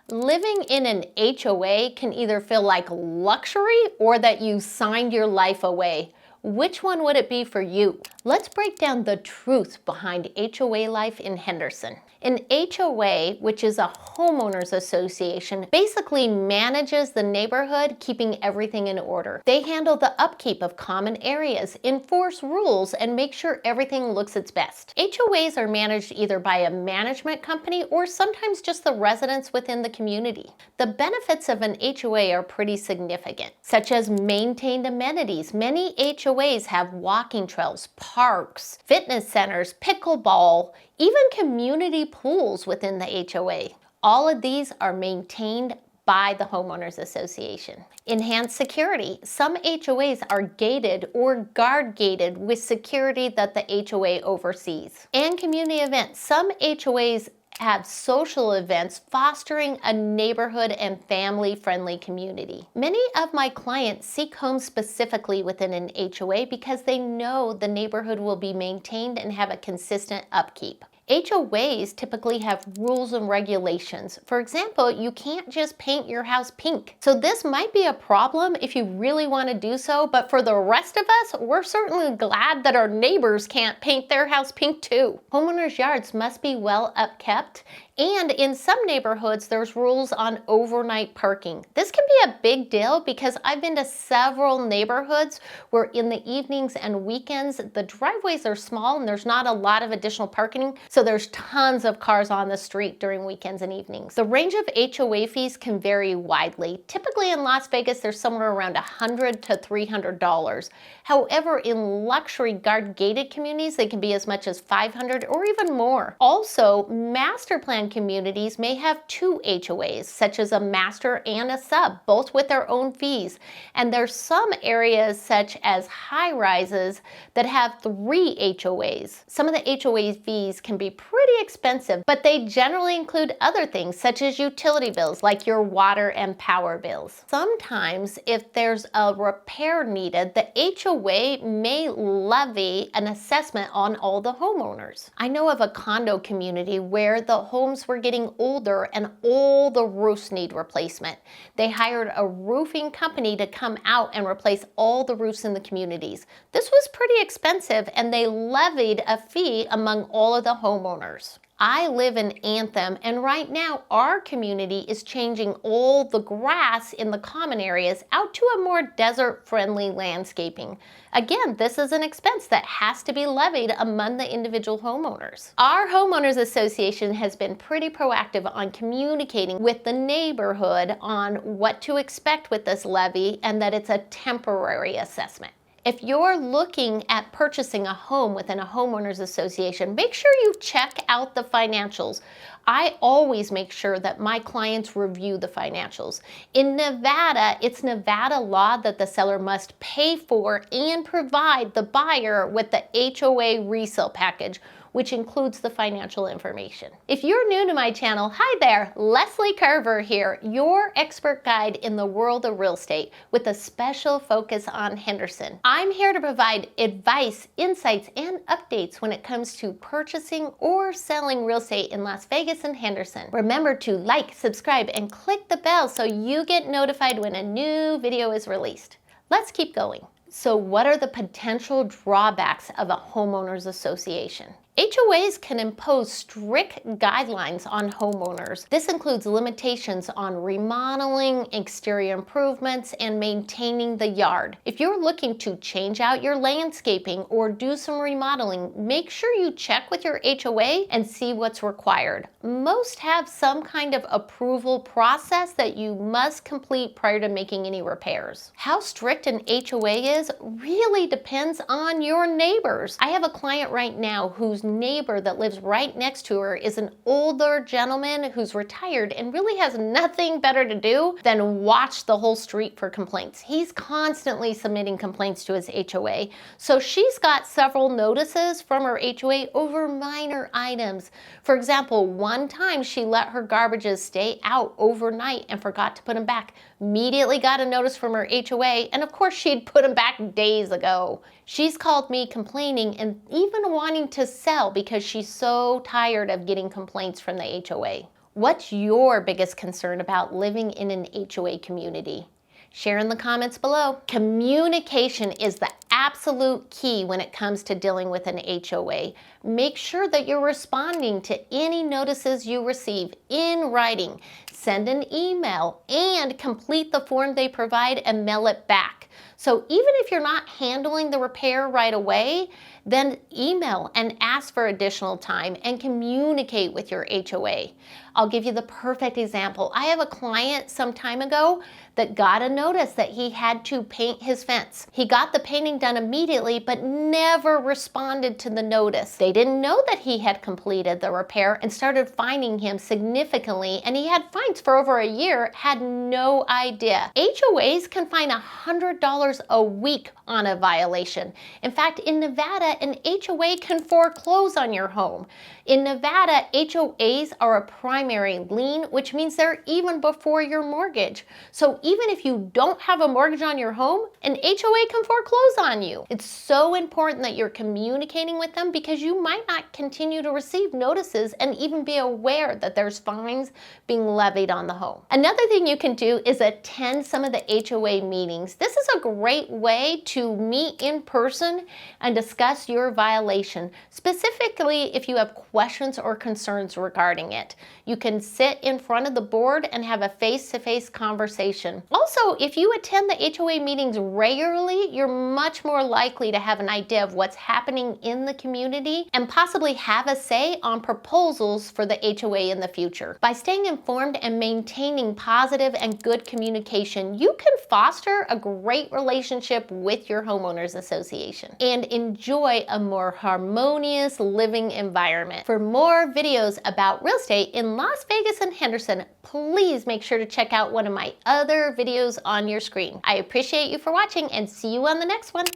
Living in an HOA can either feel like luxury or that you signed your life away. Which one would it be for you? Let's break down the truth behind HOA life in Henderson. An HOA, which is a homeowners association, basically manages the neighborhood, keeping everything in order. They handle the upkeep of common areas, enforce rules, and make sure everything looks its best. HOAs are managed either by a management company or sometimes just the residents within the community. The benefits of an HOA are pretty significant, such as maintained amenities. Many HOAs have walking trails, parks, fitness centers, pickleball, even community pools within the HOA. All of these are maintained by the Homeowners Association. Enhanced security. Some HOAs are gated or guard gated with security that the HOA oversees. And community events. Some HOAs have social events fostering a neighborhood and family-friendly community. Many of my clients seek homes specifically within an HOA because they know the neighborhood will be maintained and have a consistent upkeep. HOAs typically have rules and regulations. For example, you can't just paint your house pink. So this might be a problem if you really want to do so, but for the rest of us, we're certainly glad that our neighbors can't paint their house pink too. Homeowners' yards must be well upkept, and in some neighborhoods, there's rules on overnight parking. This can be a big deal because I've been to several neighborhoods where in the evenings and weekends, the driveways are small and there's not a lot of additional parking, so there's tons of cars on the street during weekends and evenings. The range of HOA fees can vary widely. Typically in Las Vegas, they're somewhere around $100 to $300. However, in luxury guard-gated communities, they can be as much as $500 or even more. Also, master plan communities may have two HOAs, such as a master and a sub, both with their own fees. And there's some areas, such as high-rises, that have three HOAs. Some of the HOA fees can be pretty expensive, but they generally include other things, such as utility bills, like your water and power bills. Sometimes, if there's a repair needed, the HOA may levy an assessment on all the homeowners. I know of a condo community where the homes were getting older and all the roofs need replacement. They hired a roofing company to come out and replace all the roofs in the communities. This was pretty expensive, and they levied a fee among all of the homeowners. I live in Anthem, and right now our community is changing all the grass in the common areas out to a more desert-friendly landscaping. Again, this is an expense that has to be levied among the individual homeowners. Our Homeowners Association has been pretty proactive on communicating with the neighborhood on what to expect with this levy and that it's a temporary assessment. If you're looking at purchasing a home within a homeowners association, make sure you check out the financials. I always make sure that my clients review the financials. In Nevada, it's Nevada law that the seller must pay for and provide the buyer with the HOA resale package, which includes the financial information. If you're new to my channel, hi there, Leslie Carver here, your expert guide in the world of real estate with a special focus on Henderson. I'm here to provide advice, insights, and updates when it comes to purchasing or selling real estate in Las Vegas and Henderson. Remember to like, subscribe, and click the bell so you get notified when a new video is released. Let's keep going. So what are the potential drawbacks of a homeowners association? HOAs can impose strict guidelines on homeowners. This includes limitations on remodeling, exterior improvements, and maintaining the yard. If you're looking to change out your landscaping or do some remodeling, make sure you check with your HOA and see what's required. Most have some kind of approval process that you must complete prior to making any repairs. How strict an HOA is really depends on your neighbors. I have a client right now whose neighbor that lives right next to her is an older gentleman who's retired and really has nothing better to do than watch the whole street for complaints. He's constantly submitting complaints to his HOA. So she's got several notices from her HOA over minor items. For example, one time she let her garbages stay out overnight and forgot to put them back. Immediately got a notice from her HOA, and of course she'd put them back days ago. She's called me complaining and even wanting to sell because she's so tired of getting complaints from the HOA. What's your biggest concern about living in an HOA community? Share in the comments below. Communication is the absolute key when it comes to dealing with an HOA. Make sure that you're responding to any notices you receive in writing. Send an email and complete the form they provide and mail it back. So even if you're not handling the repair right away, then email and ask for additional time and communicate with your HOA. I'll give you the perfect example. I have a client some time ago that got a notice that he had to paint his fence. He got the painting done immediately, but never responded to the notice. They didn't know that he had completed the repair and started fining him significantly, and he had fines for over a year, had no idea. HOAs can fine $100 a week on a violation. In fact, in Nevada, an HOA can foreclose on your home. In Nevada, HOAs are a primary lien, which means they're even before your mortgage. So even if you don't have a mortgage on your home, an HOA can foreclose on you. It's so important that you're communicating with them because you might not continue to receive notices and even be aware that there's fines being levied on the home. Another thing you can do is attend some of the HOA meetings. This is a great way to meet in person and discuss your violation, specifically if you have questions or concerns regarding it. You can sit in front of the board and have a face-to-face conversation. Also, if you attend the HOA meetings regularly, you're much more likely to have an idea of what's happening in the community and possibly have a say on proposals for the HOA in the future. By staying informed and maintaining positive and good communication, you can foster a great relationship with your homeowners association and enjoy a more harmonious living environment. For more videos about real estate in Las Vegas and Henderson, please make sure to check out one of my other videos on your screen. I appreciate you for watching and see you on the next one.